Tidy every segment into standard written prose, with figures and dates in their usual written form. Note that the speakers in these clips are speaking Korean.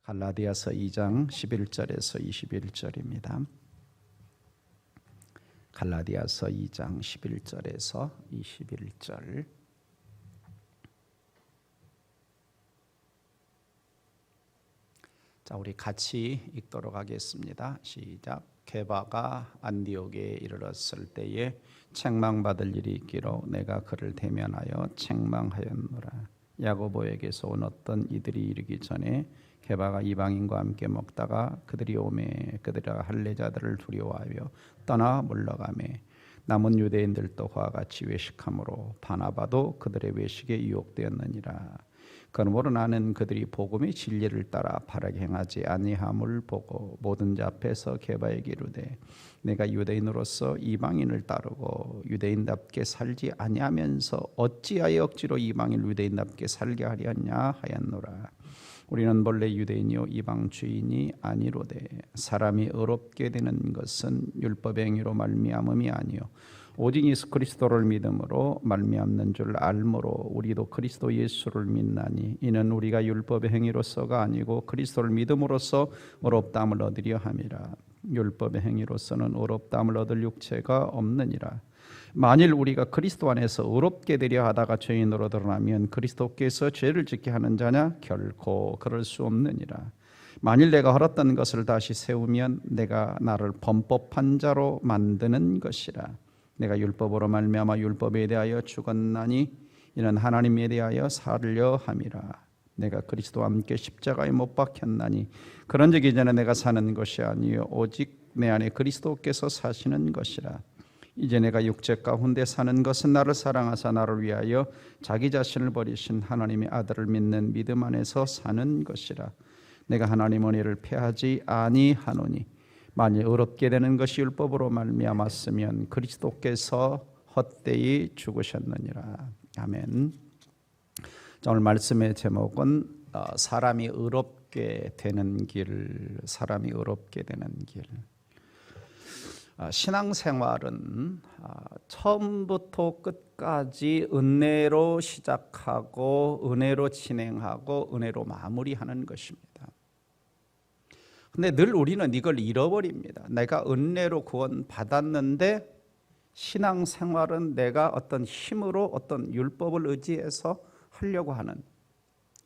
갈라디아서 2장 11절에서 21절입니다. 갈라디아서 2장 11절에서 21절. 자, 우리 같이 읽도록 하겠습니다. 시작. 게바가 안디옥에 이르렀을 때에 책망받을 일이 있기로 내가 그를 대면하여 책망하였노라. 야고보에게서 온 어떤 이들이 이르기 전에 게바가 이방인과 함께 먹다가 그들이 오매 그들아 할례자들을 두려워하여 떠나 물러가매 남은 유대인들도 그와 같이 외식함으로 바나바도 그들의 외식에 유혹되었느니라. 그러므로 나는 그들이 복음의 진리를 따라 바르게 행하지 아니함을 보고 모든 자 앞에서 게바에게 이르되 내가 유대인으로서 이방인을 따르고 유대인답게 살지 아니하면서 어찌하여 억지로 이방인 유대인답게 살게 하려냐 하였노라. 우리는 본래 유대인이요 이방주의인이 아니로되 사람이 의롭게 되는 것은 율법의 행위로 말미암음이 아니요 오직 예수 그리스도를 믿음으로 말미암는 줄 알므로 우리도 그리스도 예수를 믿나니 이는 우리가 율법의 행위로서가 아니고 그리스도를 믿음으로써 의롭다함을 얻으려 함이라. 율법의 행위로서는 의롭다함을 얻을 육체가 없느니라. 만일 우리가 그리스도 안에서 의롭게 되려 하다가 죄인으로 드러나면 그리스도께서 죄를 짓게 하는 자냐? 결코 그럴 수 없느니라. 만일 내가 헐었던 것을 다시 세우면 내가 나를 범법한 자로 만드는 것이라. 내가 율법으로 말미암아 율법에 대하여 죽었나니 이는 하나님에 대하여 살려 함이라. 내가 그리스도와 함께 십자가에 못 박혔나니 그런즉 이제는 내가 사는 것이 아니요 오직 내 안에 그리스도께서 사시는 것이라. 이제 내가 육체 가운데 사는 것은 나를 사랑하사 나를 위하여 자기 자신을 버리신 하나님의 아들을 믿는 믿음 안에서 사는 것이라. 내가 하나님 은혜를 패하지 아니하노니 만일 의롭게 되는 것이 율법으로 말미암았으면 그리스도께서 헛되이 죽으셨느니라. 아멘. 자, 오늘 말씀의 제목은 사람이 의롭게 되는 길, 사람이 의롭게 되는 길. 신앙생활은 처음부터 끝까지 은혜로 시작하고 은혜로 진행하고 은혜로 마무리하는 것입니다. 근데 늘 우리는 이걸 잃어버립니다. 내가 은혜로 구원 받았는데 신앙생활은 내가 어떤 힘으로 어떤 율법을 의지해서 하려고 하는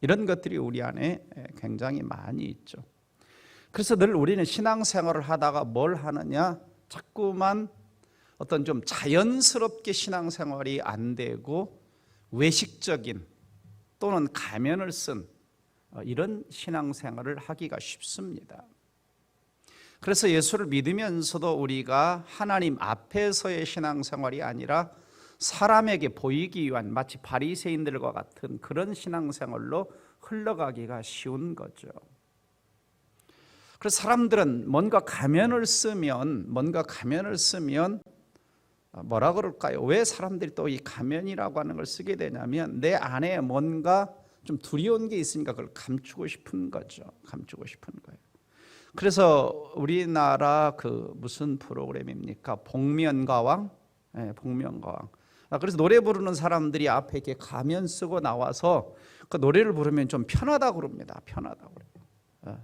이런 것들이 우리 안에 굉장히 많이 있죠. 그래서 늘 우리는 신앙생활을 하다가 뭘 하느냐? 자꾸만 어떤 좀 자연스럽게 신앙생활이 안 되고 외식적인 또는 가면을 쓴 이런 신앙생활을 하기가 쉽습니다. 그래서 예수를 믿으면서도 우리가 하나님 앞에서의 신앙생활이 아니라 사람에게 보이기 위한 마치 바리새인들과 같은 그런 신앙생활로 흘러가기가 쉬운 거죠. 그래서 사람들은 뭔가 가면을 쓰면 뭐라 그럴까요? 왜 사람들이 또 이 가면이라고 하는 걸 쓰게 되냐면 내 안에 뭔가 좀 두려운 게 있으니까 그걸 감추고 싶은 거죠. 감추고 싶은 거예요. 그래서 우리나라 그 무슨 프로그램입니까? 복면가왕? 네, 복면가왕. 그래서 노래 부르는 사람들이 앞에 이렇게 가면 쓰고 나와서 그 노래를 부르면 좀 편하다고 그럽니다. 편하다고 그래요.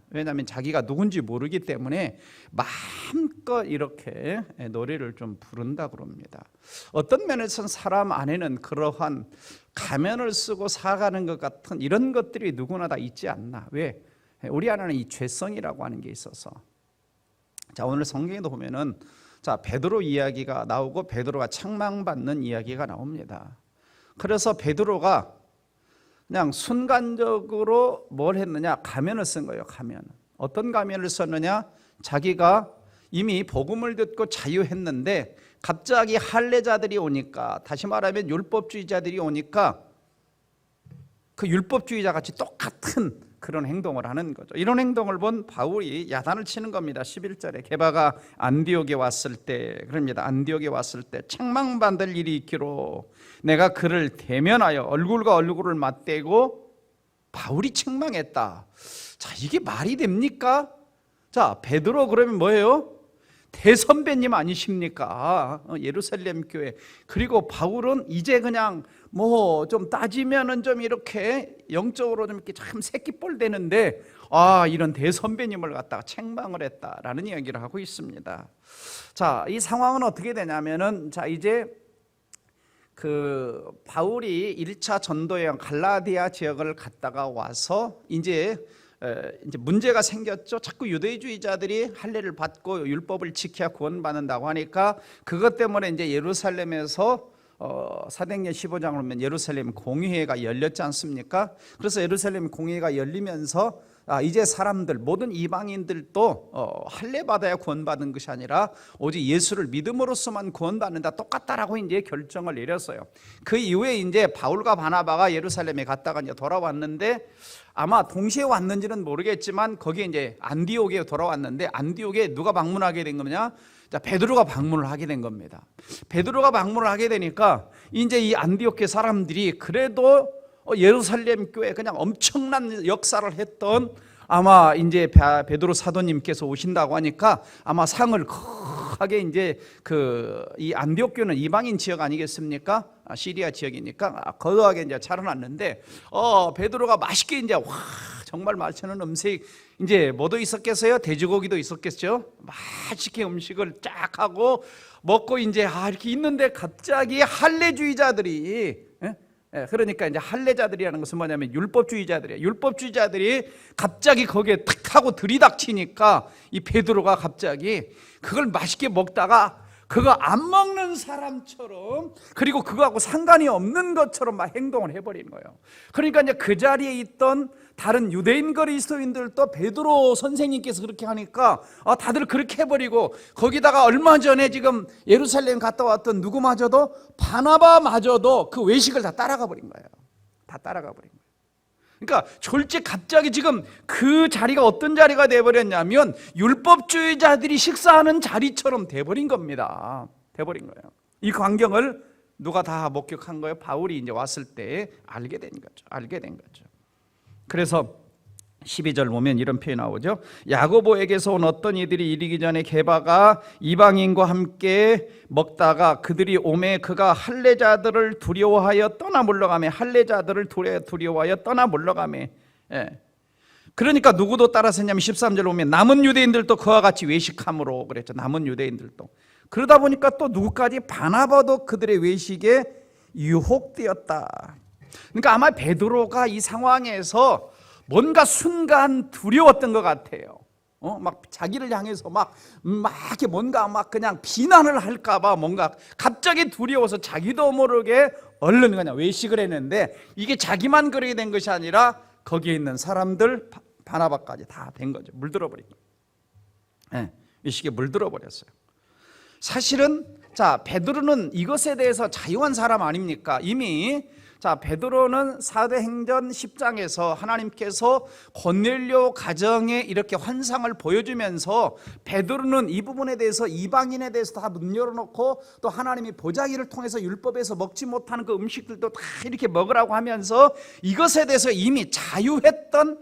왜냐하면 자기가 누군지 모르기 때문에 마음껏 이렇게 노래를 좀 부른다고 그럽니다. 어떤 면에서는 사람 안에는 그러한 가면을 쓰고 살아가는 것 같은 이런 것들이 누구나 다 있지 않나. 왜? 우리 안에는 이 죄성이라고 하는 게 있어서. 자, 오늘 성경에도 보면은 자, 베드로 이야기가 나오고 베드로가 책망받는 이야기가 나옵니다. 그래서 베드로가 그냥 순간적으로 뭘 했느냐? 가면을 쓴 거예요. 가면. 어떤 가면을 썼느냐? 자기가 이미 복음을 듣고 자유했는데 갑자기 할례자들이 오니까, 다시 말하면 율법주의자들이 오니까 그 율법주의자 같이 똑같은 그런 행동을 하는 거죠. 이런 행동을 본 바울이 야단을 치는 겁니다. 11절에 게바가 안디옥에 왔을 때 그럽니다. 안디옥에 왔을 때 책망받을 일이 있기로 내가 그를 대면하여 얼굴과 얼굴을 맞대고 바울이 책망했다. 자, 이게 말이 됩니까? 자, 베드로 그러면 뭐예요? 대선배님 아니십니까? 예루살렘 교회. 그리고 바울은 이제 그냥 뭐 좀 따지면은 좀 이렇게 영적으로 좀 이렇게 참 새끼볼 되는데, 이런 대선배님을 갖다가 책망을 했다라는 이야기를 하고 있습니다. 자, 이 상황은 어떻게 되냐면은, 자, 이제 그 바울이 1차 전도여행 갈라디아 지역을 갔다가 와서 이제 문제가 생겼죠. 자꾸 유대주의자들이 할례를 받고 율법을 지켜야 구원받는다고 하니까 그것 때문에 이제 예루살렘에서 사도행전 15장을 보면 예루살렘 공의회가 열렸지 않습니까? 그래서 예루살렘 공의회가 열리면서 이제 사람들, 모든 이방인들도 할례 받아야 구원받는 것이 아니라 오직 예수를 믿음으로서만 구원받는다, 똑같다라고 이제 결정을 내렸어요. 그 이후에 이제 바울과 바나바가 예루살렘에 갔다가 이제 돌아왔는데, 아마 동시에 왔는지는 모르겠지만 거기에 이제 안디옥에 돌아왔는데, 안디옥에 누가 방문하게 된 거냐? 자, 베드로가 방문을 하게 된 겁니다. 베드로가 방문을 하게 되니까 이제 이 안디옥의 사람들이 그래도 예루살렘 교회 그냥 엄청난 역사를 했던, 아마 이제 베드로 사도님께서 오신다고 하니까 아마 상을 크게 이제 이 안디옥 교회는 이방인 지역 아니겠습니까? 시리아 지역이니까 거하게 이제 차려놨는데, 베드로가 맛있게 이제 정말 맛있는 음식, 이제 뭐도 있었겠어요? 돼지고기도 있었겠죠? 맛있게 음식을 쫙 하고 먹고 이제 이렇게 있는데 갑자기 할례주의자들이, 그러니까 이제 할례자들이라는 것은 뭐냐면 율법주의자들이에요. 율법주의자들이 갑자기 거기에 탁 하고 들이닥치니까 이 베드로가 갑자기 그걸 맛있게 먹다가 그거 안 먹는 사람처럼, 그리고 그거하고 상관이 없는 것처럼 막 행동을 해버리는 거예요. 그러니까 이제 그 자리에 있던 다른 유대인 그리스도인들도 베드로 선생님께서 그렇게 하니까 다들 그렇게 해버리고, 거기다가 얼마 전에 지금 예루살렘 갔다 왔던 누구마저도, 바나바마저도 그 외식을 다 따라가 버린 거예요. 다 따라가 버린 거예요. 그러니까 졸지 갑자기 지금 그 자리가 어떤 자리가 돼버렸냐면 율법주의자들이 식사하는 자리처럼 돼버린 겁니다. 돼버린 거예요. 이 광경을 누가 다 목격한 거예요? 바울이 이제 왔을 때 알게 된 거죠. 알게 된 거죠. 그래서 12절 보면 이런 표현이 나오죠. 야고보에게서 온 어떤 이들이 이르기 전에 게바가 이방인과 함께 먹다가 그들이 오매 그가 할례자들을 두려워하여 떠나 물러가매. 할례자들을 두려워하여 떠나 물러가매. 그러니까 누구도 따라서냐면 13절 보면 남은 유대인들도 그와 같이 외식함으로 그랬죠. 남은 유대인들도. 그러다 보니까 또 누구까지? 바나바도 그들의 외식에 유혹되었다. 그러니까 아마 베드로가 이 상황에서 뭔가 순간 두려웠던 것 같아요. 막 자기를 향해서 막 이렇게 뭔가 막 그냥 비난을 할까봐 뭔가 갑자기 두려워서 자기도 모르게 얼른 그냥 외식을 했는데, 이게 자기만 그러게 된 것이 아니라 거기에 있는 사람들, 바나바까지 다 된 거죠. 물들어버린 거예요. 외식에 물들어버렸어요. 사실은 베드로는 이것에 대해서 자유한 사람 아닙니까? 이미 베드로는 사도행전 10장에서 하나님께서 고넬료 가정에 이렇게 환상을 보여주면서 베드로는 이 부분에 대해서 이방인에 대해서 다 문 열어놓고, 또 하나님이 보자기를 통해서 율법에서 먹지 못하는 그 음식들도 다 이렇게 먹으라고 하면서 이것에 대해서 이미 자유했던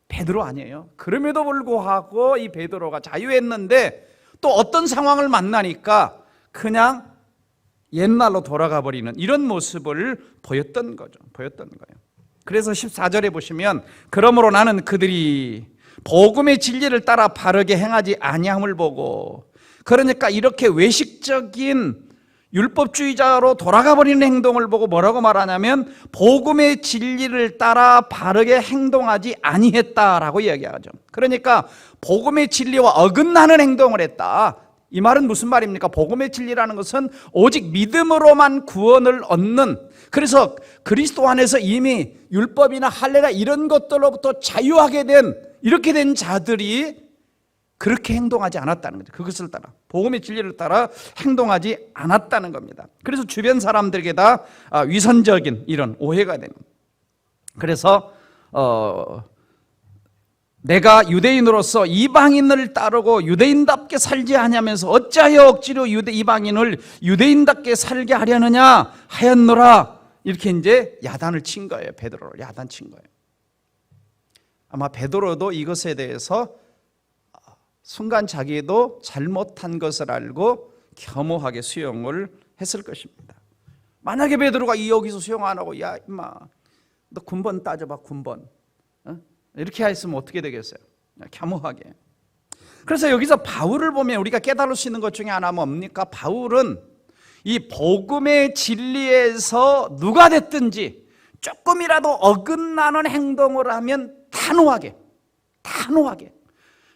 베드로 아니에요. 그럼에도 불구하고 이 베드로가 자유했는데 또 어떤 상황을 만나니까 그냥 옛날로 돌아가 버리는 이런 모습을 보였던 거죠. 보였던 거예요. 그래서 14절에 보시면 그러므로 나는 그들이 복음의 진리를 따라 바르게 행하지 아니함을 보고, 그러니까 이렇게 외식적인 율법주의자로 돌아가 버리는 행동을 보고 뭐라고 말하냐면 복음의 진리를 따라 바르게 행동하지 아니했다라고 이야기하죠. 그러니까 복음의 진리와 어긋나는 행동을 했다. 이 말은 무슨 말입니까? 복음의 진리라는 것은 오직 믿음으로만 구원을 얻는, 그래서 그리스도 안에서 이미 율법이나 할례나 이런 것들로부터 자유하게 된, 이렇게 된 자들이 그렇게 행동하지 않았다는 거죠. 그것을 따라, 복음의 진리를 따라 행동하지 않았다는 겁니다. 그래서 주변 사람들에게 다 위선적인 이런 오해가 되는. 그래서 내가 유대인으로서 이방인을 따르고 유대인답게 살지 아니하면서 어찌하여 억지로 이방인을 유대인답게 살게 하려느냐 하였노라. 이렇게 이제 야단을 친 거예요. 베드로를 야단 친 거예요. 아마 베드로도 이것에 대해서 순간 자기도 잘못한 것을 알고 겸허하게 수용을 했을 것입니다. 만약에 베드로가 여기서 수용 안 하고 야 임마 너 군번 따져봐 군번 이렇게 했으면 어떻게 되겠어요? 겸허하게. 그래서 여기서 바울을 보면 우리가 깨달을 수 있는 것 중에 하나는 뭡니까? 바울은 이 복음의 진리에서 누가 됐든지 조금이라도 어긋나는 행동을 하면 단호하게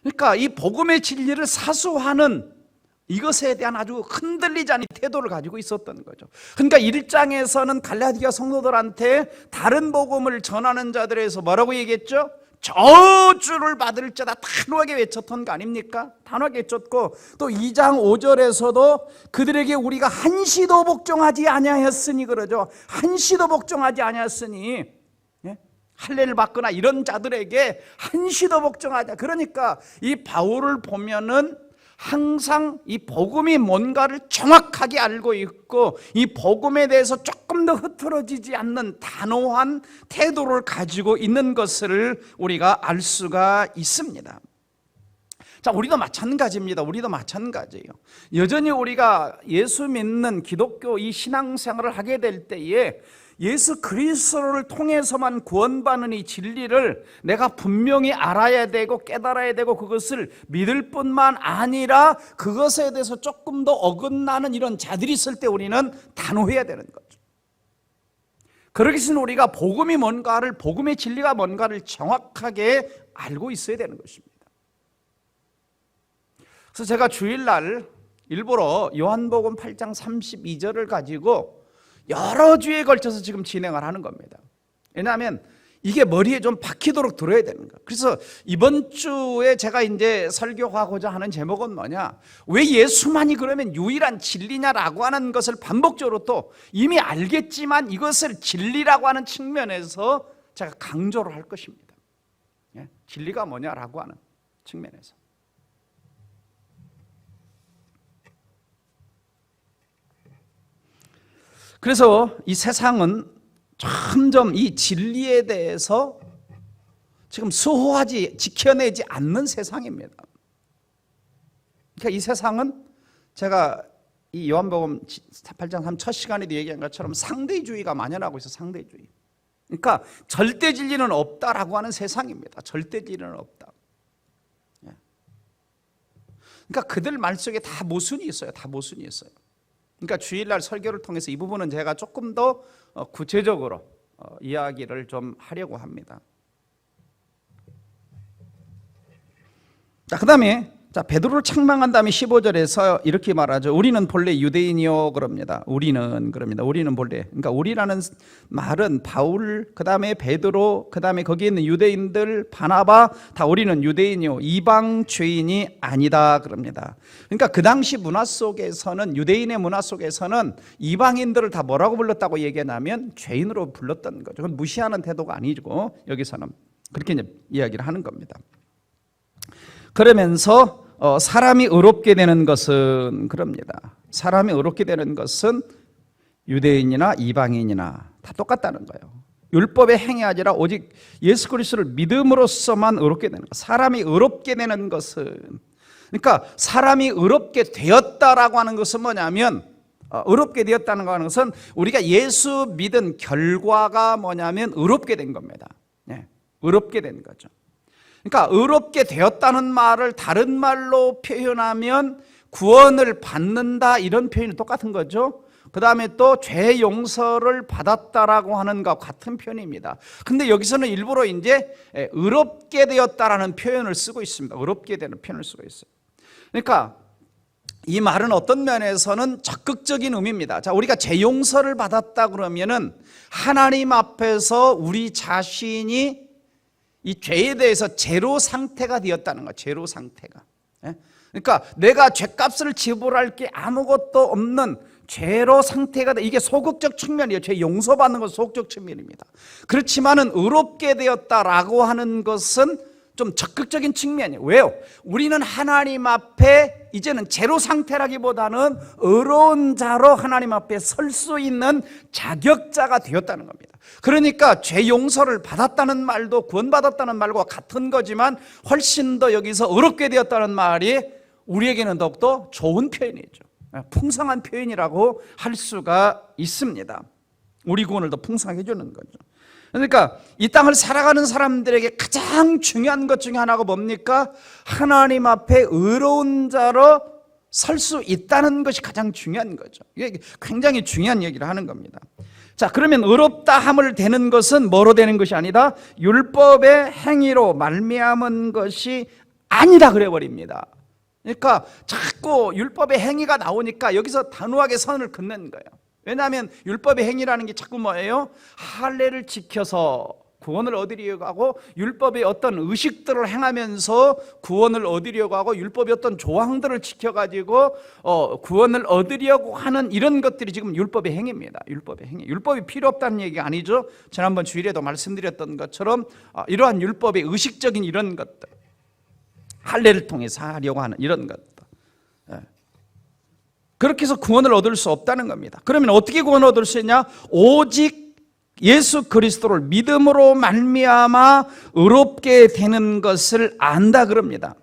그러니까 이 복음의 진리를 사수하는 이것에 대한 아주 흔들리지 않은 태도를 가지고 있었던 거죠. 그러니까 1장에서는 갈라디아 성도들한테 다른 복음을 전하는 자들에서 뭐라고 얘기했죠? 저주를 받을 자다 단호하게 외쳤던 거 아닙니까? 단호하게 외쳤고 또 2장 5절에서도 그들에게 우리가 한시도 복종하지 아니하였으니 그러죠. 한시도 복종하지 아니하였으니 할례를 받거나 이런 자들에게 한시도 복종하자. 그러니까 이 바울을 보면은 항상 이 복음이 뭔가를 정확하게 알고 있고 이 복음에 대해서 조금 더 흐트러지지 않는 단호한 태도를 가지고 있는 것을 우리가 알 수가 있습니다. 자, 우리도 마찬가지입니다. 우리도 마찬가지예요. 여전히 우리가 예수 믿는 기독교 이 신앙생활을 하게 될 때에 예수 그리스도를 통해서만 구원받는 이 진리를 내가 분명히 알아야 되고 깨달아야 되고 그것을 믿을 뿐만 아니라 그것에 대해서 조금 더 어긋나는 이런 자들이 있을 때 우리는 단호해야 되는 거죠. 그러기 위해서는 우리가 복음이 뭔가를, 복음의 진리가 뭔가를 정확하게 알고 있어야 되는 것입니다. 그래서 제가 주일날 일부러 요한복음 8장 32절을 가지고 여러 주에 걸쳐서 지금 진행을 하는 겁니다. 왜냐하면 이게 머리에 좀 박히도록 들어야 되는 거예요. 그래서 이번 주에 제가 이제 설교하고자 하는 제목은 뭐냐? 왜 예수만이 그러면 유일한 진리냐라고 하는 것을 반복적으로 또 이미 알겠지만 이것을 진리라고 하는 측면에서 제가 강조를 할 것입니다. 진리가 뭐냐라고 하는 측면에서. 그래서 이 세상은 점점 이 진리에 대해서 지금 수호하지, 지켜내지 않는 세상입니다. 그러니까 이 세상은 제가 이 요한복음 8장 3 첫 시간에도 얘기한 것처럼 상대주의가 만연하고 있어요. 상대주의. 그러니까 절대 진리는 없다라고 하는 세상입니다. 절대 진리는 없다. 그러니까 그들 말 속에 다 모순이 있어요. 다 모순이 있어요. 그러니까 주일날 설교를 통해서 이 부분은 제가 조금 더 구체적으로 이야기를 좀 하려고 합니다. 자, 그다음에 베드로를 책망한 다음에 15절에서 이렇게 말하죠. 우리는 본래 유대인이요 그럽니다. 우리는 본래. 그러니까 우리라는 말은 바울, 그다음에 베드로, 그다음에 거기에 있는 유대인들, 바나바 다 우리는 유대인이요 이방 죄인이 아니다 그럽니다. 그러니까 그 당시 문화 속에서는, 유대인의 문화 속에서는 이방인들을 다 뭐라고 불렀다고 얘기하냐면 죄인으로 불렀던 거죠. 그건 무시하는 태도가 아니고 여기서는 그렇게 이제 이야기를 하는 겁니다. 그러면서 사람이 의롭게 되는 것은 그럽니다. 사람이 의롭게 되는 것은 유대인이나 이방인이나 다 똑같다는 거예요. 율법에 행하지 아니라 오직 예수 그리스도를 믿음으로써만 의롭게 되는 것. 사람이 의롭게 되는 것은, 그러니까 사람이 의롭게 되었다라고 하는 것은 뭐냐면, 의롭게 되었다는 것은 우리가 예수 믿은 결과가 뭐냐면 의롭게 된 겁니다. 의롭게 된 거죠. 그러니까 의롭게 되었다는 말을 다른 말로 표현하면 구원을 받는다, 이런 표현이 똑같은 거죠. 그 다음에 또 죄 용서를 받았다라고 하는 것과 같은 표현입니다. 근데 여기서는 일부러 이제 의롭게 되었다라는 표현을 쓰고 있습니다. 의롭게 되는 표현을 쓰고 있어요. 그러니까 이 말은 어떤 면에서는 적극적인 의미입니다. 자, 우리가 죄 용서를 받았다 그러면은 하나님 앞에서 우리 자신이 이 죄에 대해서 제로 상태가 되었다는 거예요. 제로 상태가. 그러니까 내가 죄값을 지불할 게 아무것도 없는 죄로 상태가 돼. 이게 소극적 측면이에요. 죄 용서받는 것은 소극적 측면입니다. 그렇지만은 의롭게 되었다라고 하는 것은 좀 적극적인 측면이에요. 왜요? 우리는 하나님 앞에 이제는 제로 상태라기보다는 의로운 자로 하나님 앞에 설 수 있는 자격자가 되었다는 겁니다. 그러니까 죄 용서를 받았다는 말도 구원받았다는 말과 같은 거지만 훨씬 더 여기서 의롭게 되었다는 말이 우리에게는 더욱더 좋은 표현이죠. 풍성한 표현이라고 할 수가 있습니다. 우리 구원을 더 풍성하게 해주는 거죠. 그러니까 이 땅을 살아가는 사람들에게 가장 중요한 것 중에 하나가 뭡니까? 하나님 앞에 의로운 자로 설 수 있다는 것이 가장 중요한 거죠. 이게 굉장히 중요한 얘기를 하는 겁니다. 자, 그러면 의롭다 함을 되는 것은 뭐로 되는 것이 아니다? 율법의 행위로 말미암은 것이 아니다 그래 버립니다. 그러니까 자꾸 율법의 행위가 나오니까 여기서 단호하게 선을 긋는 거예요. 왜냐하면 율법의 행위라는 게 자꾸 뭐예요? 할례를 지켜서 구원을 얻으려고 하고, 율법의 어떤 의식들을 행하면서 구원을 얻으려고 하고, 율법의 어떤 조항들을 지켜가지고 구원을 얻으려고 하는 이런 것들이 지금 율법의 행위입니다. 율법의 행위. 율법이 필요 없다는 얘기가 아니죠. 지난번 주일에도 말씀드렸던 것처럼 이러한 율법의 의식적인 이런 것들, 할례를 통해서 하려고 하는 이런 것들, 그렇게 해서 구원을 얻을 수 없다는 겁니다. 그러면 어떻게 구원을 얻을 수 있냐? 오직 예수 그리스도를 믿음으로 말미암아 의롭게 되는 것을 안다 그럽니다.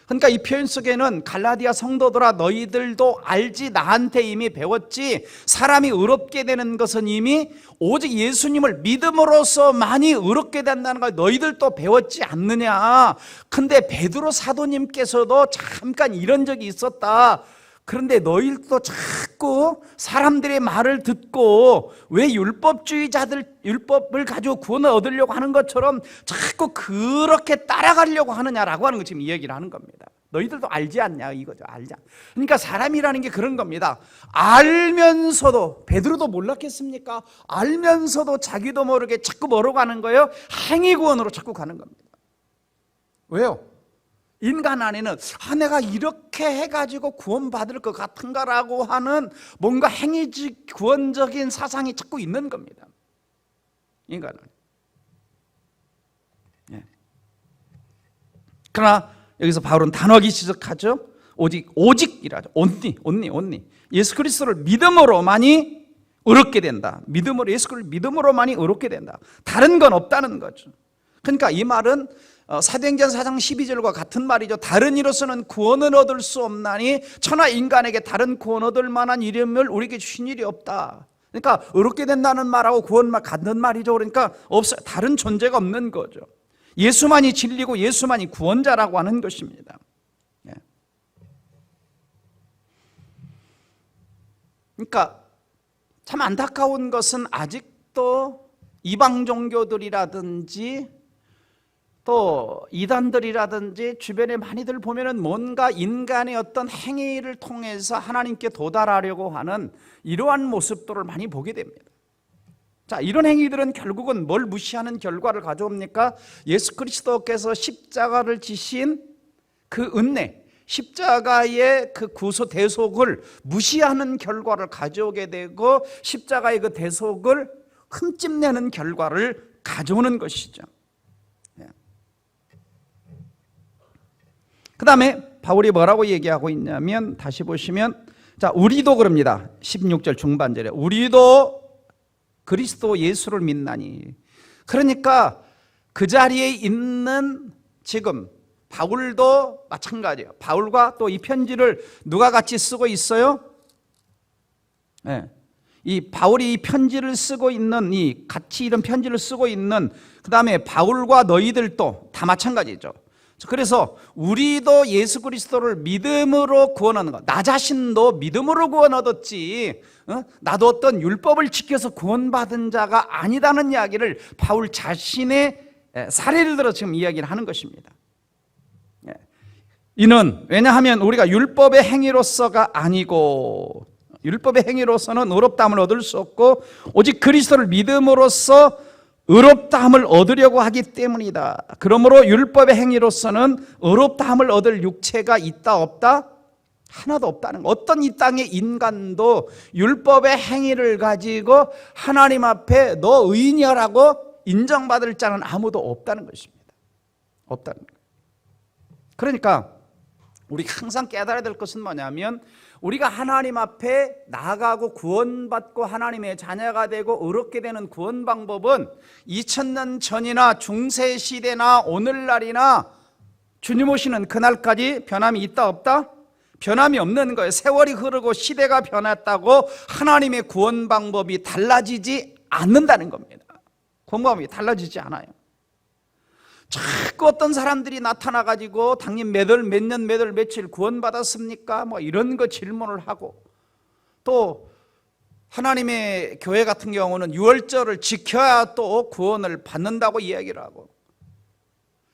그러니까 이 표현 속에는 갈라디아 성도들아 너희들도 알지, 나한테 이미 배웠지, 사람이 의롭게 되는 것은 이미 오직 예수님을 믿음으로서만이 의롭게 된다는 걸 너희들도 배웠지 않느냐. 근데 베드로 사도님께서도 잠깐 이런 적이 있었다. 그런데 너희들도 자꾸 사람들의 말을 듣고 왜 율법주의자들 율법을 가지고 구원을 얻으려고 하는 것처럼 자꾸 그렇게 따라가려고 하느냐라고 하는 거 지금 이 얘기를 하는 겁니다. 너희들도 알지 않냐 이거죠. 알지 않. 그러니까 사람이라는 게 그런 겁니다. 알면서도, 베드로도 몰랐겠습니까? 알면서도 자기도 모르게 자꾸 뭐로 가는 거예요? 행위 구원으로 자꾸 가는 겁니다. 왜요? 인간 안에는 내가 이렇게 해가지고 구원받을 것 같은가라고 하는 뭔가 행위적 구원적인 사상이 자꾸 있는 겁니다. 인간은. 예. 그러나 여기서 바울은 단호하게 지적하죠. 오직이라죠. only. 예수 그리스도를 믿음으로만이 의롭게 된다. 믿음으로, 예수 그리스도를 믿음으로만이 의롭게 된다. 다른 건 없다는 거죠. 그러니까 이 말은 사도행전 4장 12절과 같은 말이죠. 다른 이로서는 구원을 얻을 수 없나니 천하 인간에게 다른 구원 얻을 만한 이름을 우리에게 주신 일이 없다. 그러니까 의롭게 된다는 말하고 구원만 같은 말이죠. 그러니까 없어요. 다른 존재가 없는 거죠. 예수만이 진리고 예수만이 구원자라고 하는 것입니다. 그러니까 참 안타까운 것은 아직도 이방 종교들이라든지 또 이단들이라든지 주변에 많이들 보면은 뭔가 인간의 어떤 행위를 통해서 하나님께 도달하려고 하는 이러한 모습들을 많이 보게 됩니다. 자, 이런 행위들은 결국은 뭘 무시하는 결과를 가져옵니까? 예수 그리스도께서 십자가를 지신 그 은혜, 십자가의 그 구속 대속을 무시하는 결과를 가져오게 되고 십자가의 그 대속을 흠집내는 결과를 가져오는 것이죠. 그 다음에 바울이 뭐라고 얘기하고 있냐면 다시 보시면, 자, 우리도 그럽니다. 16절 중반절에 우리도 그리스도 예수를 믿나니. 그러니까 그 자리에 있는 지금 바울도 마찬가지예요. 바울과 또 이 편지를 누가 같이 쓰고 있어요? 네. 이 바울이 이 편지를 쓰고 있는, 이 같이 이런 편지를 쓰고 있는, 그 다음에 바울과 너희들도 다 마찬가지죠. 그래서 우리도 예수 그리스도를 믿음으로 구원하는 것, 나 자신도 믿음으로 구원 얻었지, 나도 어떤 율법을 지켜서 구원받은 자가 아니다는 이야기를 바울 자신의 사례를 들어 지금 이야기를 하는 것입니다. 이는 왜냐하면 우리가 율법의 행위로서가 아니고, 율법의 행위로서는 의롭다함을 얻을 수 없고 오직 그리스도를 믿음으로써 의롭다함을 얻으려고 하기 때문이다. 그러므로 율법의 행위로서는 의롭다함을 얻을 육체가 있다 없다? 하나도 없다는 거. 어떤 이 땅의 인간도 율법의 행위를 가지고 하나님 앞에 너 의인이라고 인정받을 자는 아무도 없다는 것입니다. 없다는 거예요. 그러니까 우리가 항상 깨달아야 될 것은 뭐냐면 우리가 하나님 앞에 나아가고 구원받고 하나님의 자녀가 되고 의롭게 되는 구원 방법은 2000년 전이나 중세시대나 오늘날이나 주님 오시는 그날까지 변함이 있다 없다? 변함이 없는 거예요. 세월이 흐르고 시대가 변했다고 하나님의 구원 방법이 달라지지 않는다는 겁니다. 구원 방법이 달라지지 않아요. 자꾸 어떤 사람들이 나타나가지고 당신 몇 년, 며칠 구원받았습니까? 뭐 이런 거 질문을 하고, 또 하나님의 교회 같은 경우는 유월절을 지켜야 또 구원을 받는다고 이야기를 하고,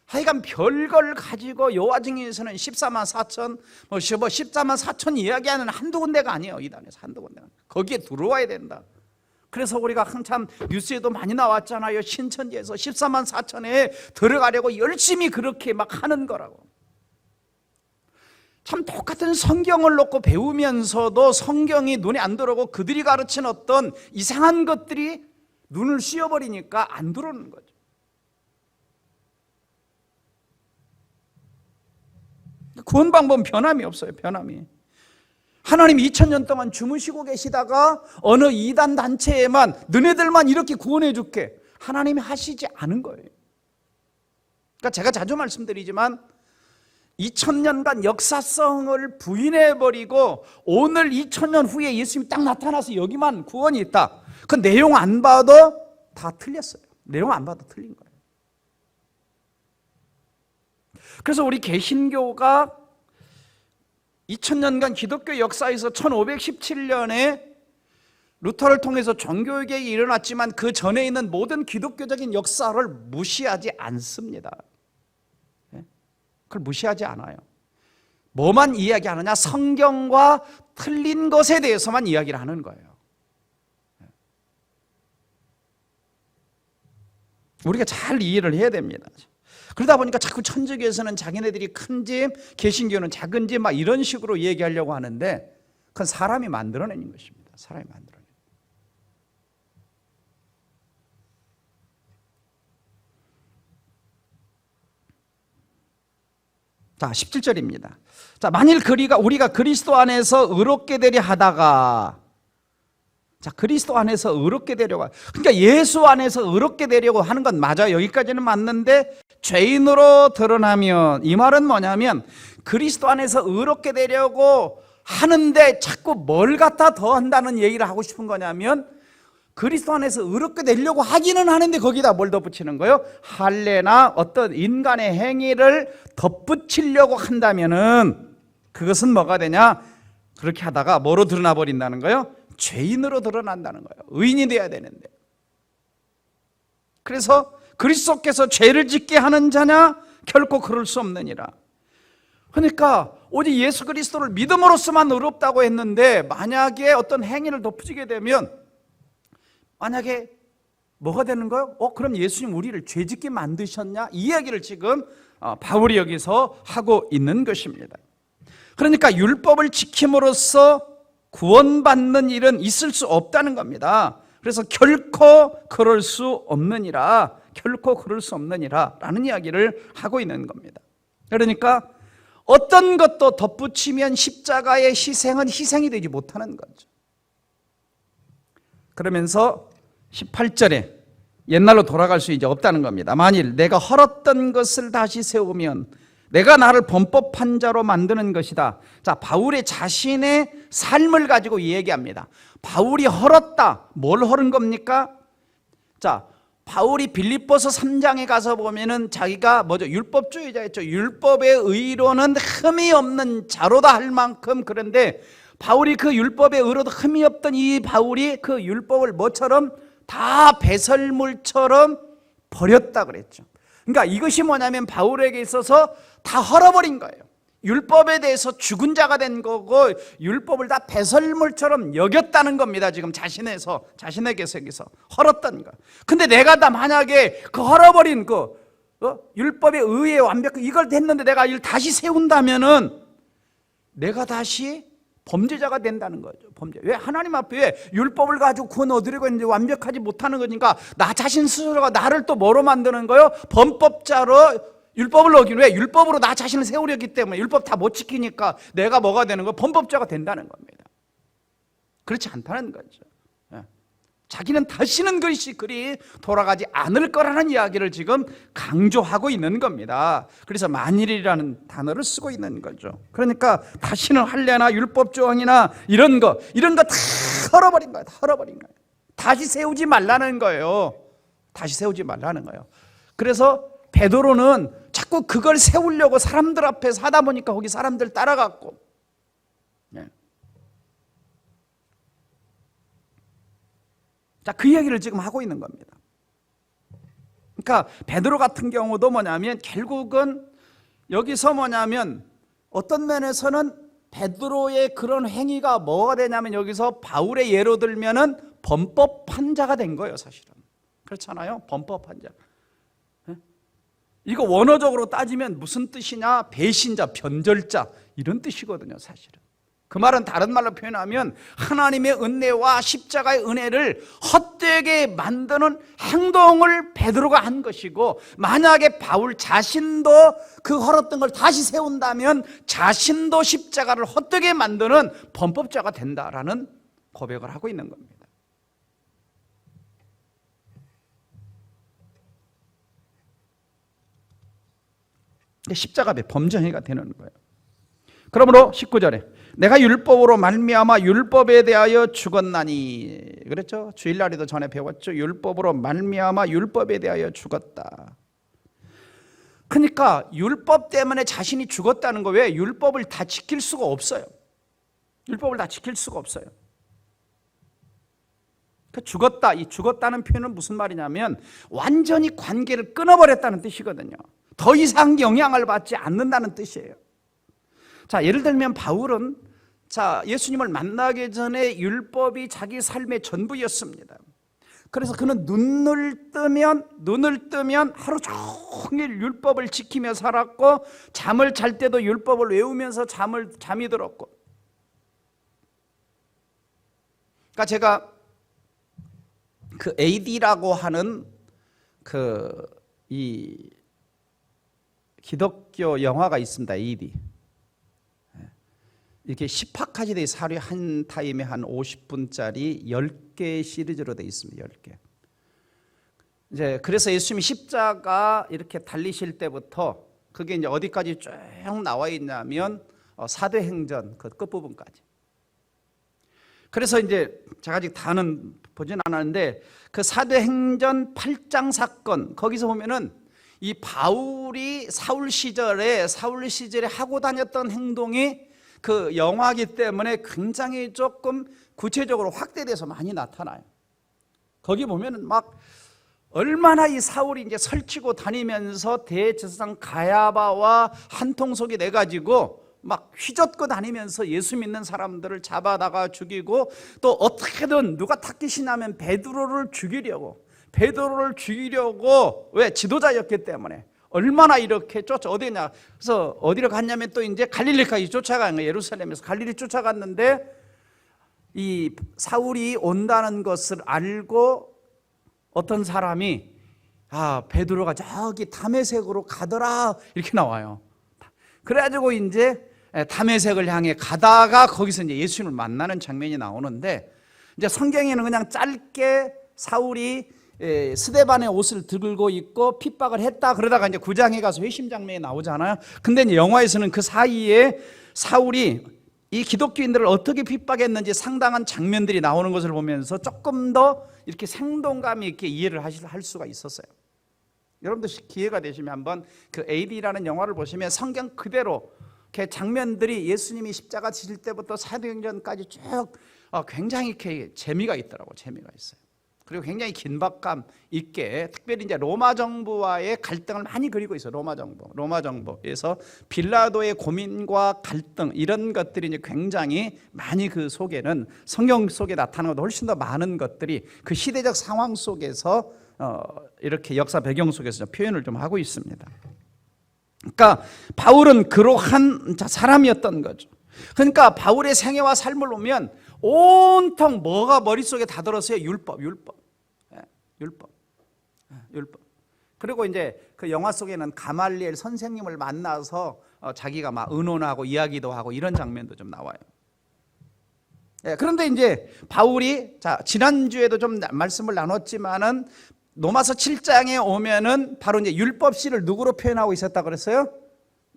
하여간 별걸 가지고 요와 중에서는 14만 4천, 14만 4천 이야기하는 한두 군데가 아니에요. 이단에서 한두 군데가. 거기에 들어와야 된다. 그래서 우리가 한참 뉴스에도 많이 나왔잖아요. 신천지에서 14만 4천에 들어가려고 열심히 그렇게 막 하는 거라고. 참 똑같은 성경을 놓고 배우면서도 성경이 눈에 안 들어오고 그들이 가르친 어떤 이상한 것들이 눈을 씌워버리니까 안 들어오는 거죠. 구원 방법은 변함이 없어요. 변함이. 하나님 2000년 동안 주무시고 계시다가 어느 이단 단체에만 너네들만 이렇게 구원해 줄게, 하나님이 하시지 않은 거예요. 그러니까 제가 자주 말씀드리지만 2000년간 역사성을 부인해버리고 오늘 2000년 후에 예수님이 딱 나타나서 여기만 구원이 있다, 그 내용 안 봐도 다 틀렸어요. 내용 안 봐도 틀린 거예요. 그래서 우리 개신교가 2000년간 기독교 역사에서 1517년에 루터를 통해서 종교개혁이 일어났지만 그 전에 있는 모든 기독교적인 역사를 무시하지 않습니다. 그걸 무시하지 않아요. 뭐만 이야기하느냐? 성경과 틀린 것에 대해서만 이야기를 하는 거예요. 우리가 잘 이해를 해야 됩니다. 그러다 보니까 자꾸 천주교에서는 자기네들이 큰 집, 개신교는 작은 집 막 이런 식으로 얘기하려고 하는데 그건 사람이 만들어내는 것입니다. 사람이 만들어내는. 자, 17절입니다. 자, 만일 우리가 그리스도 안에서 의롭게 되려 하다가, 자, 그리스도 안에서 의롭게 되려고, 그러니까 예수 안에서 의롭게 되려고 하는 건 맞아요. 여기까지는 맞는데 죄인으로 드러나면, 이 말은 뭐냐면 그리스도 안에서 의롭게 되려고 하는데 자꾸 뭘 갖다 더 한다는 얘기를 하고 싶은 거냐면, 그리스도 안에서 의롭게 되려고 하기는 하는데 거기다 뭘 덧붙이는 거예요? 할례나 어떤 인간의 행위를 덧붙이려고 한다면은 그것은 뭐가 되냐? 그렇게 하다가 뭐로 드러나 버린다는 거예요? 죄인으로 드러난다는 거예요. 의인이 돼야 되는데. 그래서 그리스도께서 죄를 짓게 하는 자냐? 결코 그럴 수 없느니라. 그러니까 오직 예수 그리스도를 믿음으로써만 의롭다고 했는데, 만약에 어떤 행위를 덧붙이게 되면 만약에 뭐가 되는 거예요? 그럼 예수님 우리를 죄짓게 만드셨냐? 이 이야기를 지금 바울이 여기서 하고 있는 것입니다. 그러니까 율법을 지킴으로써 구원받는 일은 있을 수 없다는 겁니다. 그래서 결코 그럴 수 없느니라, 결코 그럴 수 없느니라 라는 이야기를 하고 있는 겁니다. 그러니까 어떤 것도 덧붙이면 십자가의 희생은 희생이 되지 못하는 거죠. 그러면서 18절에 옛날로 돌아갈 수 이제 없다는 겁니다. 만일 내가 헐었던 것을 다시 세우면 내가 나를 범법한 자로 만드는 것이다. 자, 바울의 자신의 삶을 가지고 얘기합니다. 바울이 헐었다. 뭘 헐은 겁니까? 자, 바울이 빌립보서 3장에 가서 보면은 자기가 뭐죠? 율법주의자였죠. 율법의 의로는 흠이 없는 자로다 할 만큼. 그런데 바울이 그 율법의 의로도 흠이 없던 이 바울이 그 율법을 뭐처럼 다 배설물처럼 버렸다 그랬죠. 그러니까 이것이 뭐냐면 바울에게 있어서 다 헐어버린 거예요. 율법에 대해서 죽은 자가 된 거고 율법을 다 배설물처럼 여겼다는 겁니다. 지금 자신에게서 여기서 헐었던 거. 근데 내가 다 만약에 그 헐어버린 율법의 의에 완벽히 이걸 했는데 내가 이걸 다시 세운다면은 내가 다시 범죄자가 된다는 거죠. 범죄. 왜? 하나님 앞에 왜 율법을 가지고 구원 얻으려고 했는데 완벽하지 못하는 거니까 나 자신 스스로가 나를 또 뭐로 만드는 거예요? 범법자로 율법을 어기는 왜? 율법으로 나 자신을 세우려기 때문에. 율법 다 못 지키니까 내가 뭐가 되는 거예요? 범법자가 된다는 겁니다. 그렇지 않다는 거죠. 자기는 다시는 그리 돌아가지 않을 거라는 이야기를 지금 강조하고 있는 겁니다. 그래서 만일이라는 단어를 쓰고 있는 거죠. 그러니까 다시는 할례나 율법 조항이나 이런 거 다 헐어버린 거예요. 다 헐어버린 거예요. 다시 세우지 말라는 거예요. 다시 세우지 말라는 거예요. 그래서 베드로는 자꾸 그걸 세우려고 사람들 앞에서 하다 보니까 거기 사람들 따라갔고, 자, 그 얘기를 지금 하고 있는 겁니다. 그러니까 베드로 같은 경우도 뭐냐면 결국은 여기서 뭐냐면 어떤 면에서는 베드로의 그런 행위가 뭐가 되냐면 여기서 바울의 예로 들면은 범법한 자가 된 거예요, 사실은. 그렇잖아요. 범법한 자. 이거 원어적으로 따지면 무슨 뜻이냐? 배신자, 변절자 이런 뜻이거든요, 사실은. 그 말은 다른 말로 표현하면 하나님의 은혜와 십자가의 은혜를 헛되게 만드는 행동을 베드로가 한 것이고, 만약에 바울 자신도 그 헐었던 걸 다시 세운다면 자신도 십자가를 헛되게 만드는 범법자가 된다라는 고백을 하고 있는 겁니다. 십자가의 범죄 행위가 되는 거예요. 그러므로 19절에 내가 율법으로 말미암아 율법에 대하여 죽었나니, 그랬죠? 주일날에도 전에 배웠죠? 율법으로 말미암아 율법에 대하여 죽었다. 그러니까 율법 때문에 자신이 죽었다는 거. 왜? 율법을 다 지킬 수가 없어요. 율법을 다 지킬 수가 없어요. 죽었다. 이 죽었다는 표현은 무슨 말이냐면 완전히 관계를 끊어버렸다는 뜻이거든요. 더 이상 영향을 받지 않는다는 뜻이에요. 자, 예를 들면 바울은 예수님을 만나기 전에 율법이 자기 삶의 전부였습니다. 그래서 그는 눈을 뜨면 하루 종일 율법을 지키며 살았고, 잠을 잘 때도 율법을 외우면서 잠이 들었고. 그러니까 제가 그 AD라고 하는 이 기독교 영화가 있습니다. AD. 이렇게 10화까지 사료 한 타임에 한 50분짜리 10개 시리즈로 되어 있습니다. 10개. 이제 그래서 예수님이 십자가 이렇게 달리실 때부터 그게 이제 어디까지 쭉 나와 있냐면 사도행전 그 끝부분까지. 그래서 이제 제가 아직 다는 보진 않았는데 그 사도행전 8장 사건 거기서 보면은 이 바울이 사울 시절에 하고 다녔던 행동이 그 영화이기 때문에 굉장히 조금 구체적으로 확대돼서 많이 나타나요. 거기 보면은 막 얼마나 이 사울이 이제 설치고 다니면서 대제사장 가야바와 한통속이 돼 가지고 막 휘젓고 다니면서 예수 믿는 사람들을 잡아다가 죽이고, 또 어떻게든 누가 탁기시나면 베드로를 죽이려고 왜? 지도자였기 때문에 얼마나 이렇게 어디냐. 그래서 어디로 갔냐면 또 이제 갈릴리까지 쫓아간 거예요. 예루살렘에서 갈릴리 쫓아갔는데 이 사울이 온다는 것을 알고 어떤 사람이 베드로가 저기 다메섹으로 가더라 이렇게 나와요. 그래가지고 이제 다메섹을 향해 가다가 거기서 이제 예수님을 만나는 장면이 나오는데, 이제 성경에는 그냥 짧게 사울이 스데반의 옷을 들고 있고 핍박을 했다 그러다가 이제 9장에 가서 회심 장면이 나오잖아요. 근데 이제 영화에서는 그 사이에 사울이 이 기독교인들을 어떻게 핍박했는지 상당한 장면들이 나오는 것을 보면서 조금 더 이렇게 생동감 있게 이해를 할 수가 있었어요. 여러분들 기회가 되시면 한번 그 AD라는 영화를 보시면 성경 그대로 이렇게 장면들이 예수님이 십자가 지실 때부터 사도행전까지 쭉 굉장히 이렇게 재미가 있더라고요. 재미가 있어요. 그리고 굉장히 긴박감 있게, 특별히 이제 로마 정부와의 갈등을 많이 그리고 있어요. 로마 정부에서 빌라도의 고민과 갈등 이런 것들이 이제 굉장히 많이 그 속에는 성경 속에 나타나는 것보다 훨씬 더 많은 것들이 그 시대적 상황 속에서 이렇게 역사 배경 속에서 표현을 좀 하고 있습니다. 그러니까 바울은 그러한 사람이었던 거죠. 그러니까 바울의 생애와 삶을 보면 온통 뭐가 머릿속에 다 들었어요? 율법. 그리고 이제 그 영화 속에는 가말리엘 선생님을 만나서 자기가 막 의논하고 이야기도 하고 이런 장면도 좀 나와요. 예, 그런데 이제 바울이 지난주에도 좀 말씀을 나눴지만은 로마서 7장에 오면은 바로 이제 율법시를 누구로 표현하고 있었다 그랬어요?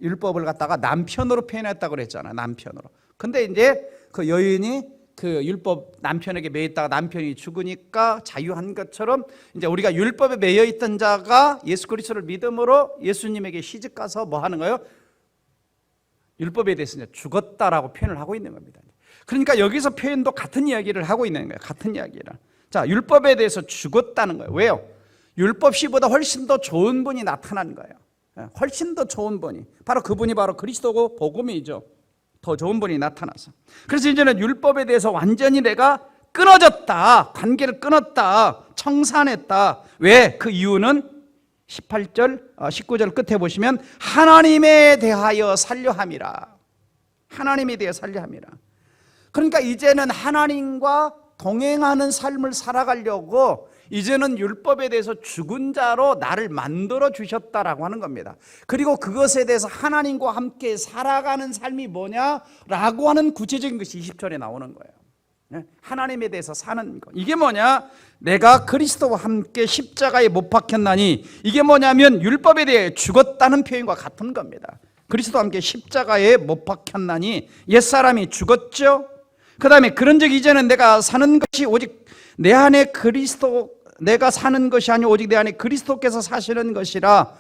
율법을 갖다가 남편으로 표현했다 그랬잖아요. 남편으로. 근데 이제 그 여인이 그 율법 남편에게 매여 있다가 남편이 죽으니까 자유한 것처럼 이제 우리가 율법에 매여 있던 자가 예수 그리스도를 믿음으로 예수님에게 시집 가서 뭐 하는 거예요? 율법에 대해서 이제 죽었다라고 표현을 하고 있는 겁니다. 그러니까 여기서 표현도 같은 이야기를 하고 있는 거예요. 같은 이야기를. 자, 율법에 대해서 죽었다는 거예요. 왜요? 율법시보다 훨씬 더 좋은 분이 나타난 거예요. 훨씬 더 좋은 분이. 바로 그분이 바로 그리스도고 복음이죠. 더 좋은 분이 나타나서. 그래서 이제는 율법에 대해서 완전히 내가 끊어졌다. 관계를 끊었다. 청산했다. 왜? 그 이유는 18절, 19절 끝에 보시면 하나님에 대하여 살려 함이라. 하나님에 대하여 살려 함이라. 그러니까 이제는 하나님과 동행하는 삶을 살아가려고 이제는 율법에 대해서 죽은 자로 나를 만들어 주셨다라고 하는 겁니다. 그리고 그것에 대해서 하나님과 함께 살아가는 삶이 뭐냐라고 하는 구체적인 것이 20절에 나오는 거예요. 하나님에 대해서 사는 것. 이게 뭐냐? 내가 그리스도와 함께 십자가에 못 박혔나니, 이게 뭐냐면 율법에 대해 죽었다는 표현과 같은 겁니다. 그리스도와 함께 십자가에 못 박혔나니 옛사람이 죽었죠. 그 다음에 그런즉 이제는 내가 사는 것이 오직 내 안에 내가 사는 것이 아니오 오직 내 안에 그리스도께서 사시는 것이라.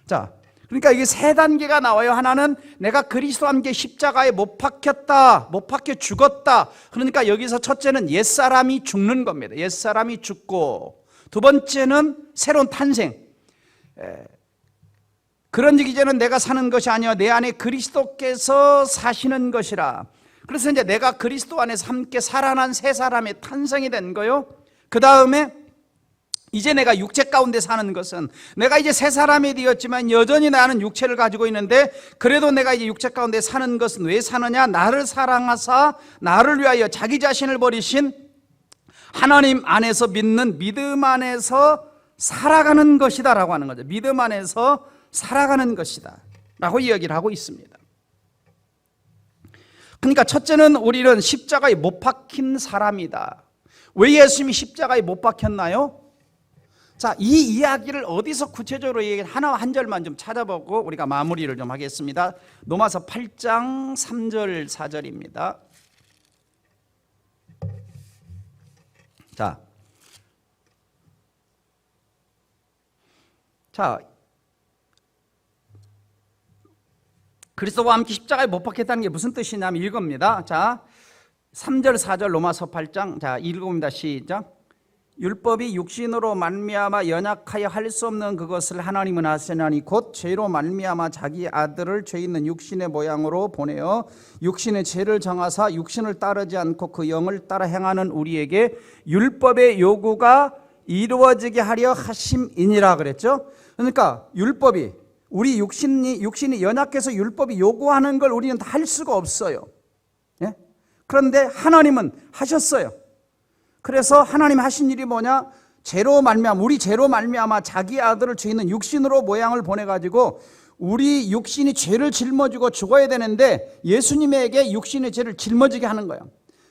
자, 그러니까 이게 세 단계가 나와요. 하나는 내가 그리스도와 함께 십자가에 못 박혔다, 못 박혀 죽었다. 그러니까 여기서 첫째는 옛사람이 죽는 겁니다. 옛사람이 죽고, 두 번째는 새로운 탄생. 그런즉 이제는 내가 사는 것이 아니오 내 안에 그리스도께서 사시는 것이라. 그래서 이제 내가 그리스도 안에서 함께 살아난 새 사람의 탄생이 된 거요. 그 다음에 이제 내가 육체 가운데 사는 것은, 내가 이제 새 사람이 되었지만 여전히 나는 육체를 가지고 있는데, 그래도 내가 이제 육체 가운데 사는 것은 왜 사느냐? 나를 사랑하사 나를 위하여 자기 자신을 버리신 하나님 안에서 믿는 믿음 안에서 살아가는 것이다 라고 하는 거죠. 믿음 안에서 살아가는 것이다 라고 이야기를 하고 있습니다. 그러니까 첫째는 우리는 십자가에 못 박힌 사람이다. 왜 예수님이 십자가에 못 박혔나요? 자, 이 이야기를 어디서 구체적으로 하나 한 절만 좀 찾아보고 우리가 마무리를 좀 하겠습니다. 로마서 8장 3절 4절입니다. 자, 그리스도와 함께 십자가에 못 박혔다는 게 무슨 뜻이냐면 이겁니다. 자, 3절 4절 로마서 8장. 자, 읽어봅니다. 시작. 율법이 육신으로 말미암아 연약하여 할 수 없는 그것을 하나님은 하시나니 곧 죄로 말미암아 자기 아들을 죄 있는 육신의 모양으로 보내어 육신의 죄를 정하사 육신을 따르지 않고 그 영을 따라 행하는 우리에게 율법의 요구가 이루어지게 하려 하심이니라 그랬죠. 그러니까 율법이, 우리 육신이 연약해서 율법이 요구하는 걸 우리는 다 할 수가 없어요. 예? 그런데 하나님은 하셨어요. 그래서 하나님 하신 일이 뭐냐? 우리 죄로 말미암아 자기 아들을 죄 있는 육신으로 모양을 보내가지고 우리 육신이 죄를 짊어지고 죽어야 되는데 예수님에게 육신의 죄를 짊어지게 하는 거예요.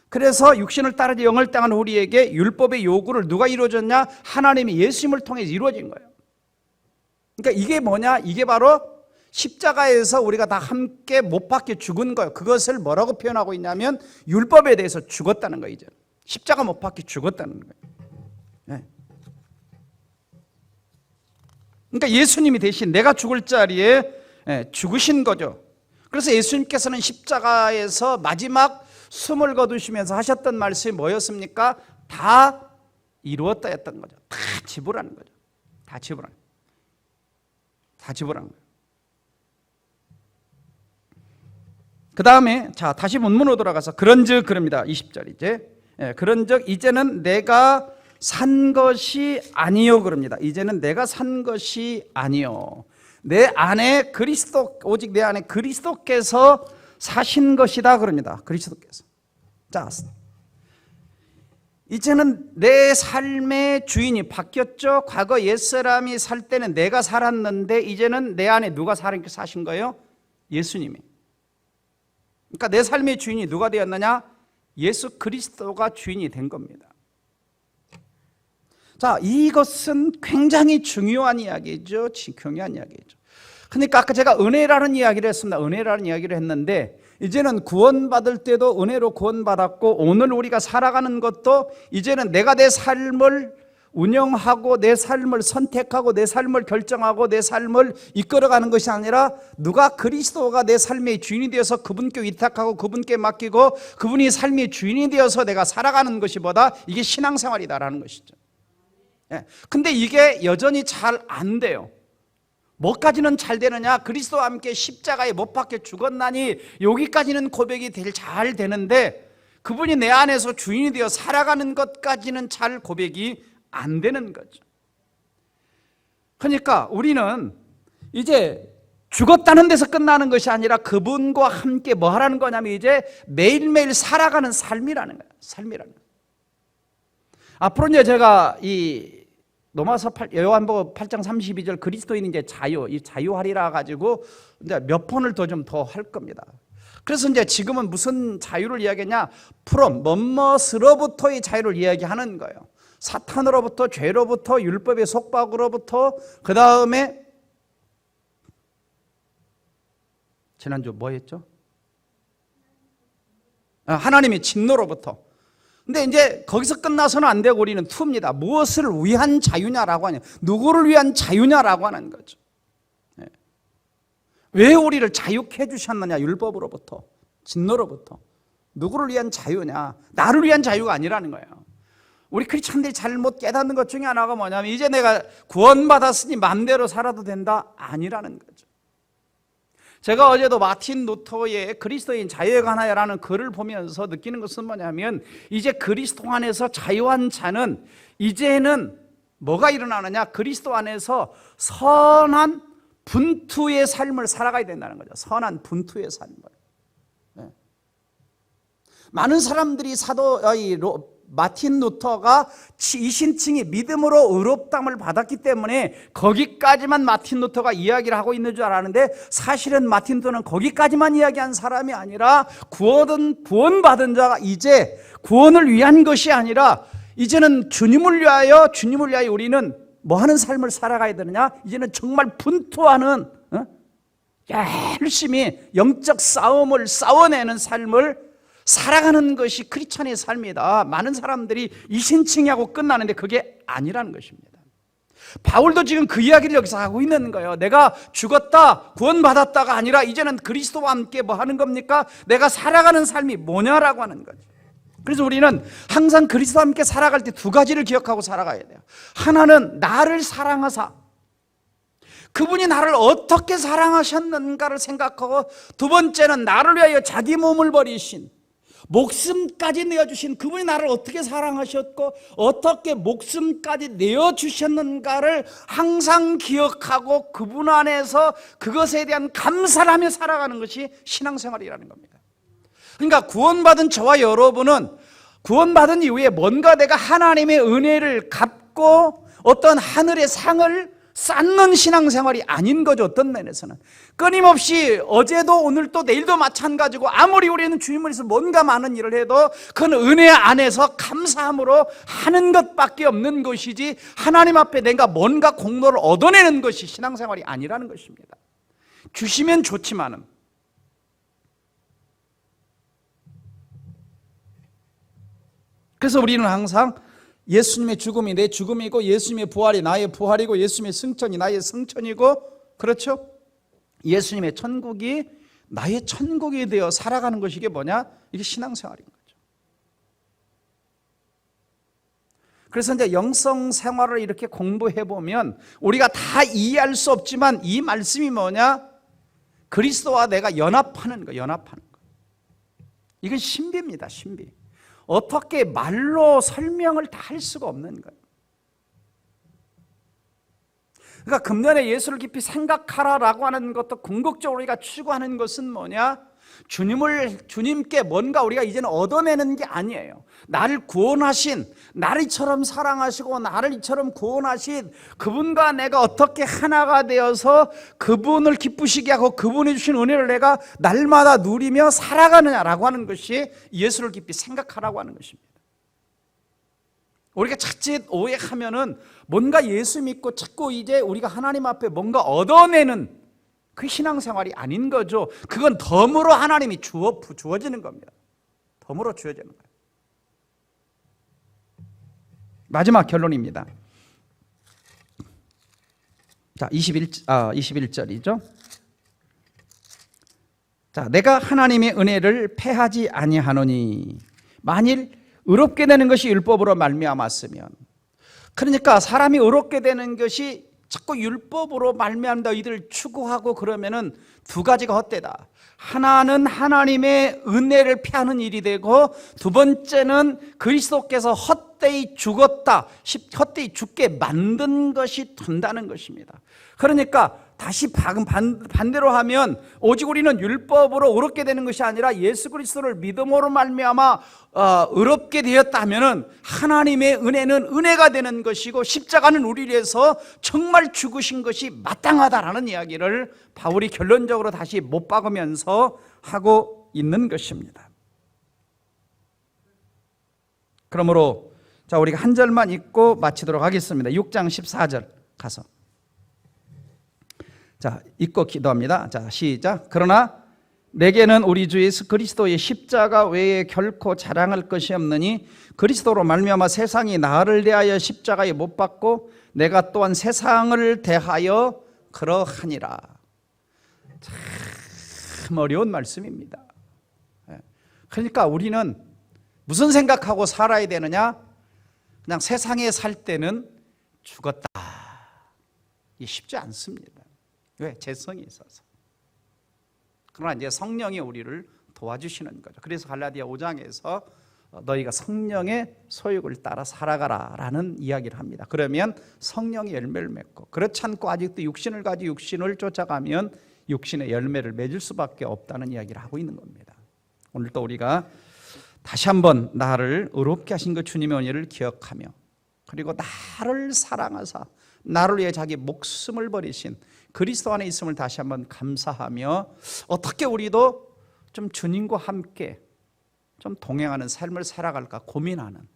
그래서 육신을 따르지 영을 따르는 우리에게 율법의 요구를 누가 이루어졌냐? 하나님이 예수님을 통해 이루어진 거예요. 그러니까 이게 뭐냐? 이게 바로 십자가에서 우리가 다 함께 못 박혀 죽은 거예요. 그것을 뭐라고 표현하고 있냐면 율법에 대해서 죽었다는 거예요. 이제 십자가 못 박혀 죽었다는 거예요. 네. 그러니까 예수님이 대신 내가 죽을 자리에 죽으신 거죠. 그래서 예수님께서는 십자가에서 마지막 숨을 거두시면서 하셨던 말씀이 뭐였습니까? 다 이루었다 했던 거죠. 다 지불하는 거죠. 다 지불하는 거예요. 다 지불한 거예요. 그 다음에 자 다시 본문으로 돌아가서 그런즉 그럽니다. 20절 이제 그런즉 이제는 내가 산 것이 아니요 그럽니다. 이제는 내가 산 것이 아니요 내 안에 그리스도 오직 내 안에 그리스도께서 사신 것이다 그럽니다. 그리스도께서. 자 이제는 내 삶의 주인이 바뀌었죠. 과거 옛사람이 살 때는 내가 살았는데 이제는 내 안에 누가 사신 거예요? 예수님이. 그러니까 내 삶의 주인이 누가 되었느냐? 예수 그리스도가 주인이 된 겁니다. 자, 이것은 굉장히 중요한 이야기죠. 중요한 이야기죠. 그러니까 아까 제가 은혜라는 이야기를 했습니다. 은혜라는 이야기를 했는데 이제는 구원받을 때도 은혜로 구원받았고 오늘 우리가 살아가는 것도 이제는 내가 내 삶을 운영하고 내 삶을 선택하고 내 삶을 결정하고 내 삶을 이끌어가는 것이 아니라 누가 그리스도가 내 삶의 주인이 되어서 그분께 위탁하고 그분께 맡기고 그분이 삶의 주인이 되어서 내가 살아가는 것이보다 이게 신앙생활이다라는 것이죠. 근데 이게 여전히 잘 안 돼요. 뭐까지는 잘 되느냐? 그리스도와 함께 십자가에 못 박혀 죽었나니 여기까지는 고백이 잘 되는데 그분이 내 안에서 주인이 되어 살아가는 것까지는 잘 고백이 안 되는 거죠. 그러니까 우리는 이제 죽었다는 데서 끝나는 것이 아니라 그분과 함께 뭐 하라는 거냐면 이제 매일매일 살아가는 삶이라는 거예요. 삶이라는 거예요. 앞으로 이제 제가 이 로마서 요한복음 8장 32절 그리스도인 이제 이 자유하리라 가지고 이제 몇 번을 더 할 겁니다. 그래서 이제 지금은 무슨 자유를 이야기하냐? from 뭐뭐으로부터의 자유를 이야기하는 거예요. 사탄으로부터, 죄로부터, 율법의 속박으로부터, 그 다음에 지난주 뭐 했죠? 하나님의 진노로부터. 근데 이제 거기서 끝나서는 안 되고 우리는 투입니다. 무엇을 위한 자유냐라고 하냐, 누구를 위한 자유냐라고 하는 거죠. 왜 우리를 자유케 해주셨느냐? 율법으로부터, 진노로부터. 누구를 위한 자유냐? 나를 위한 자유가 아니라는 거예요. 우리 크리스천들이 잘못 깨닫는 것 중에 하나가 뭐냐면 이제 내가 구원받았으니 마음대로 살아도 된다? 아니라는 거죠. 제가 어제도 마틴 루터의 그리스도인 자유에 관하여라는 글을 보면서 느끼는 것은 뭐냐면 이제 그리스도 안에서 자유한 자는 이제는 뭐가 일어나느냐? 그리스도 안에서 선한 분투의 삶을 살아가야 된다는 거죠. 선한 분투의 삶을. 많은 사람들이 마틴 루터가 이신층이 믿음으로 의롭다함을 받았기 때문에 거기까지만 마틴 루터가 이야기를 하고 있는 줄 알았는데 사실은 마틴 루터는 거기까지만 이야기한 사람이 아니라 구원받은 자가 이제 구원을 위한 것이 아니라 이제는 주님을 위하여 우리는 뭐 하는 삶을 살아가야 되느냐? 이제는 정말 분투하는 열심히 영적 싸움을 싸워내는 삶을 살아가는 것이 크리스찬의 삶이다. 많은 사람들이 이신칭하고 끝나는데 그게 아니라는 것입니다. 바울도 지금 그 이야기를 여기서 하고 있는 거예요. 내가 죽었다, 구원받았다가 아니라 이제는 그리스도와 함께 뭐 하는 겁니까? 내가 살아가는 삶이 뭐냐라고 하는 거죠. 그래서 우리는 항상 그리스도와 함께 살아갈 때 두 가지를 기억하고 살아가야 돼요. 하나는 나를 사랑하사 그분이 나를 어떻게 사랑하셨는가를 생각하고, 두 번째는 나를 위하여 자기 몸을 버리신, 목숨까지 내어주신 그분이 나를 어떻게 사랑하셨고 어떻게 목숨까지 내어주셨는가를 항상 기억하고 그분 안에서 그것에 대한 감사를 하며 살아가는 것이 신앙생활이라는 겁니다. 그러니까 구원받은 저와 여러분은 구원받은 이후에 뭔가 내가 하나님의 은혜를 갚고 어떤 하늘의 상을 쌓는 신앙생활이 아닌 거죠. 어떤 면에서는 끊임없이 어제도 오늘도 내일도 마찬가지고 아무리 우리는 주님을 위해서 뭔가 많은 일을 해도 그건 은혜 안에서 감사함으로 하는 것밖에 없는 것이지 하나님 앞에 내가 뭔가 공로를 얻어내는 것이 신앙생활이 아니라는 것입니다. 주시면 좋지만은 그래서 우리는 항상 예수님의 죽음이 내 죽음이고 예수님의 부활이 나의 부활이고 예수님의 승천이 나의 승천이고, 그렇죠? 예수님의 천국이 나의 천국이 되어 살아가는 것이 이게 뭐냐? 이게 신앙생활인 거죠. 그래서 이제 영성 생활을 이렇게 공부해 보면 우리가 다 이해할 수 없지만 이 말씀이 뭐냐? 그리스도와 내가 연합하는 거, 연합하는 거. 이건 신비입니다, 신비. 어떻게 말로 설명을 다 할 수가 없는 거예요. 그러니까 금년에 예수를 깊이 생각하라라고 하는 것도 궁극적으로 우리가 추구하는 것은 뭐냐? 주님께 뭔가 우리가 이제는 얻어내는 게 아니에요. 나를 구원하신, 나를 이처럼 사랑하시고 나를 이처럼 구원하신 그분과 내가 어떻게 하나가 되어서 그분을 기쁘시게 하고 그분이 주신 은혜를 내가 날마다 누리며 살아가느냐라고 하는 것이 예수를 깊이 생각하라고 하는 것입니다. 우리가 자칫 오해하면은 뭔가 예수 믿고 자꾸 이제 우리가 하나님 앞에 뭔가 얻어내는 그 신앙생활이 아닌 거죠. 그건 덤으로 하나님이 주어지는 겁니다. 덤으로 주어지는 거예요. 마지막 결론입니다. 자, 21절이죠. 자, 내가 하나님의 은혜를 패하지 아니하노니 만일 의롭게 되는 것이 율법으로 말미암았으면, 그러니까 사람이 의롭게 되는 것이 자꾸 율법으로 말미암다 이들을 추구하고 그러면은 두 가지가 헛되다. 하나는 하나님의 은혜를 패하는 일이 되고, 두 번째는 그리스도께서 헛되이 죽었다, 헛되이 죽게 만든 것이 된다는 것입니다. 그러니까 다시 반대로 하면 오직 우리는 율법으로 의롭게 되는 것이 아니라 예수 그리스도를 믿음으로 말미암아 의롭게 되었다 하면은 하나님의 은혜는 은혜가 되는 것이고, 십자가는 우리를 위해서 정말 죽으신 것이 마땅하다라는 이야기를 바울이 결론적으로 다시 못 박으면서 하고 있는 것입니다. 그러므로 자, 우리가 한 절만 읽고 마치도록 하겠습니다. 6장 14절 가서 자, 읽고 기도합니다. 자, 시작. 그러나 내게는 우리 주 예수 그리스도의 십자가 외에 결코 자랑할 것이 없느니 그리스도로 말미암아 세상이 나를 대하여 십자가에 못 박고 내가 또한 세상을 대하여 그러하니라. 참 어려운 말씀입니다. 그러니까 우리는 무슨 생각하고 살아야 되느냐? 그냥 세상에 살 때는 죽었다. 이게 쉽지 않습니다. 왜? 죄성이 있어서. 그러나 이제 성령이 우리를 도와주시는 거죠. 그래서 갈라디아 5장에서 너희가 성령의 소욕을 따라 살아가라 라는 이야기를 합니다. 그러면 성령의 열매를 맺고, 그렇지 않고 아직도 육신을 가지고 육신을 쫓아가면 육신의 열매를 맺을 수밖에 없다는 이야기를 하고 있는 겁니다. 오늘 또 우리가 다시 한번 나를 의롭게 하신 그 주님의 은혜를 기억하며, 그리고 나를 사랑하사 나를 위해 자기 목숨을 버리신 그리스도 안에 있음을 다시 한번 감사하며, 어떻게 우리도 좀 주님과 함께 좀 동행하는 삶을 살아갈까 고민하는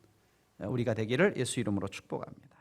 우리가 되기를 예수 이름으로 축복합니다.